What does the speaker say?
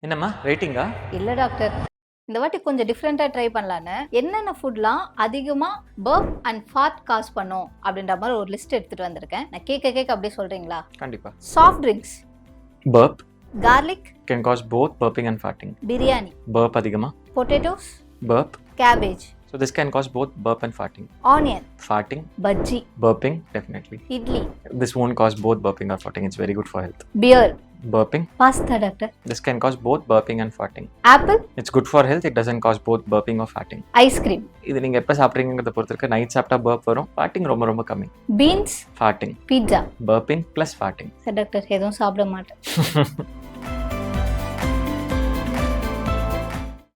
என்னம்மா வெயிட்டிங்கா? இல்லை டாக்டர், இந்த வாட்டி கொஞ்சம் டிஃப்ரெண்ட்டாக ட்ரை பண்ணலான்னு என்னென்ன ஃபுட்லாம் அதிகமாக பர்ப் அண்ட் ஃபாட் காஸ் பண்ணும் அப்படின்ற மாதிரி ஒரு லிஸ்ட் எடுத்துகிட்டு வந்திருக்கேன். நான் கேட்க அப்படியே சொல்கிறீங்களா? கண்டிப்பா. Soft drinks, burp garlic can cause both burping and farting. Biryani, Burp அதிகமா, potatoes, burp. cabbage, So this can cause both burp and farting. onion, Farting, bajji, burping, definitely. Idli, This won't cause both burping or farting. It's very good for health. beer, Burping, pasta doctor, this can cause both burping and farting. Apple, It's good for health. It doesn't cause both burping or farting. Ice cream, இது நீங்க எப்ப சாப்பிட்றீங்கிறத பொறுத்து இருக்கு. Night சாப்பிட்டா burp வரும், farting ரொம்ப கம்மி. Beans, Farting, pizza. burping plus farting. Sir doctor, எதுவும் சாப்பிட மாட்டேன்.